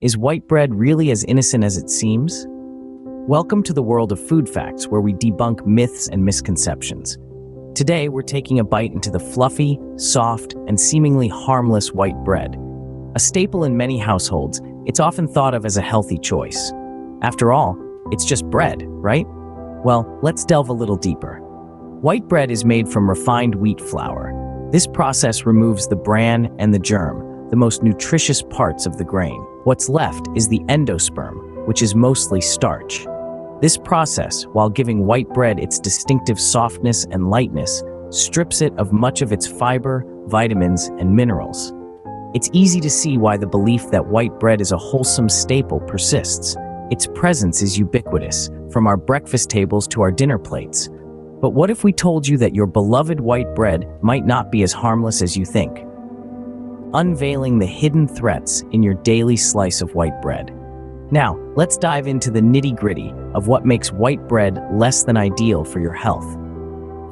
Is white bread really as innocent as it seems? Welcome to the world of food facts, where we debunk myths and misconceptions. Today, we're taking a bite into the fluffy, soft, and seemingly harmless white bread. A staple in many households, it's often thought of as a healthy choice. After all, it's just bread, right? Well, let's delve a little deeper. White bread is made from refined wheat flour. This process removes the bran and the germ, the most nutritious parts of the grain. What's left is the endosperm, which is mostly starch. This process, while giving white bread its distinctive softness and lightness, strips it of much of its fiber, vitamins, and minerals. It's easy to see why the belief that white bread is a wholesome staple persists. Its presence is ubiquitous, from our breakfast tables to our dinner plates. But what if we told you that your beloved white bread might not be as harmless as you think? Unveiling the hidden threats in your daily slice of white bread. Now, let's dive into the nitty-gritty of what makes white bread less than ideal for your health.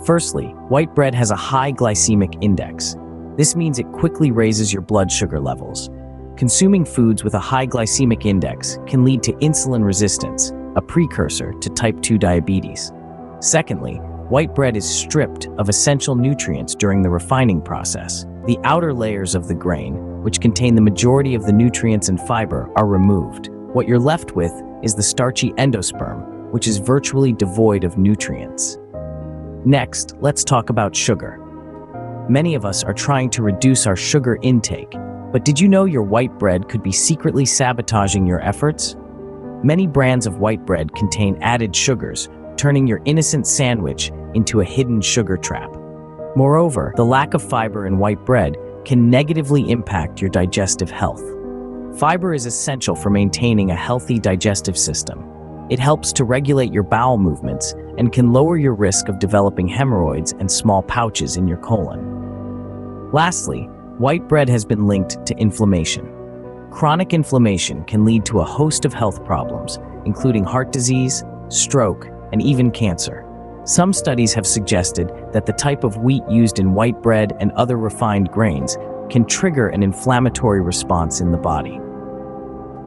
Firstly, white bread has a high glycemic index. This means it quickly raises your blood sugar levels. Consuming foods with a high glycemic index can lead to insulin resistance, a precursor to type 2 diabetes. Secondly, white bread is stripped of essential nutrients during the refining process. The outer layers of the grain, which contain the majority of the nutrients and fiber, are removed. What you're left with is the starchy endosperm, which is virtually devoid of nutrients. Next, let's talk about sugar. Many of us are trying to reduce our sugar intake, but did you know your white bread could be secretly sabotaging your efforts? Many brands of white bread contain added sugars, turning your innocent sandwich into a hidden sugar trap. Moreover, the lack of fiber in white bread can negatively impact your digestive health. Fiber is essential for maintaining a healthy digestive system. It helps to regulate your bowel movements and can lower your risk of developing hemorrhoids and small pouches in your colon. Lastly, white bread has been linked to inflammation. Chronic inflammation can lead to a host of health problems, including heart disease, stroke, and even cancer. Some studies have suggested that the type of wheat used in white bread and other refined grains can trigger an inflammatory response in the body.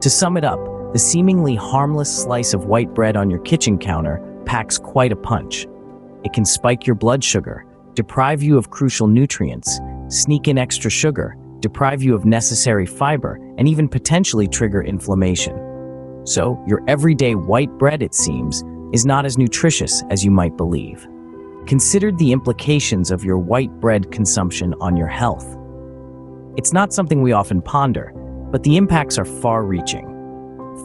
To sum it up, the seemingly harmless slice of white bread on your kitchen counter packs quite a punch. It can spike your blood sugar, deprive you of crucial nutrients, sneak in extra sugar, deprive you of necessary fiber, and even potentially trigger inflammation. So, your everyday white bread, it seems, is not as nutritious as you might believe. Consider the implications of your white bread consumption on your health. It's not something we often ponder, but the impacts are far-reaching.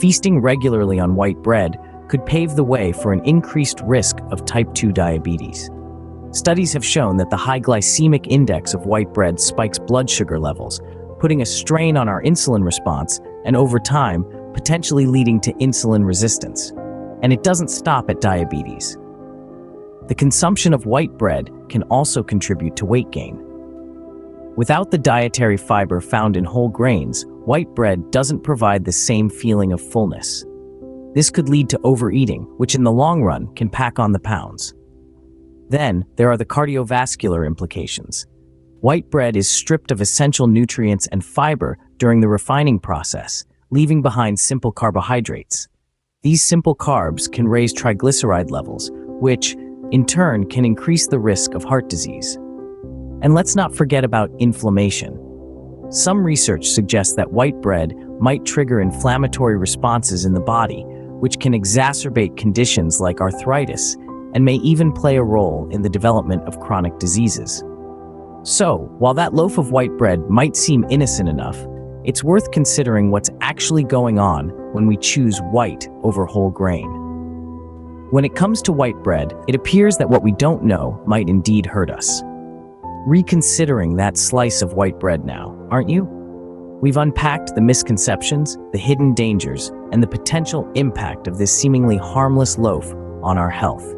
Feasting regularly on white bread could pave the way for an increased risk of type 2 diabetes. Studies have shown that the high glycemic index of white bread spikes blood sugar levels, putting a strain on our insulin response and, over time, potentially leading to insulin resistance. And it doesn't stop at diabetes. The consumption of white bread can also contribute to weight gain. Without the dietary fiber found in whole grains, white bread doesn't provide the same feeling of fullness. This could lead to overeating, which in the long run can pack on the pounds. Then, there are the cardiovascular implications. White bread is stripped of essential nutrients and fiber during the refining process, leaving behind simple carbohydrates. These simple carbs can raise triglyceride levels, which, in turn, can increase the risk of heart disease. And let's not forget about inflammation. Some research suggests that white bread might trigger inflammatory responses in the body, which can exacerbate conditions like arthritis and may even play a role in the development of chronic diseases. So, while that loaf of white bread might seem innocent enough, it's worth considering what's actually going on when we choose white over whole grain. When it comes to white bread, it appears that what we don't know might indeed hurt us. Reconsidering that slice of white bread now, aren't you? We've unpacked the misconceptions, the hidden dangers, and the potential impact of this seemingly harmless loaf on our health.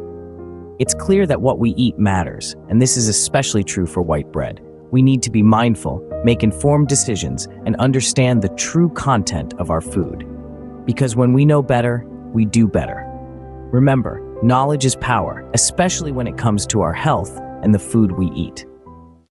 It's clear that what we eat matters, and this is especially true for white bread. We need to be mindful, make informed decisions, and understand the true content of our food. Because when we know better, we do better. Remember, knowledge is power, especially when it comes to our health and the food we eat.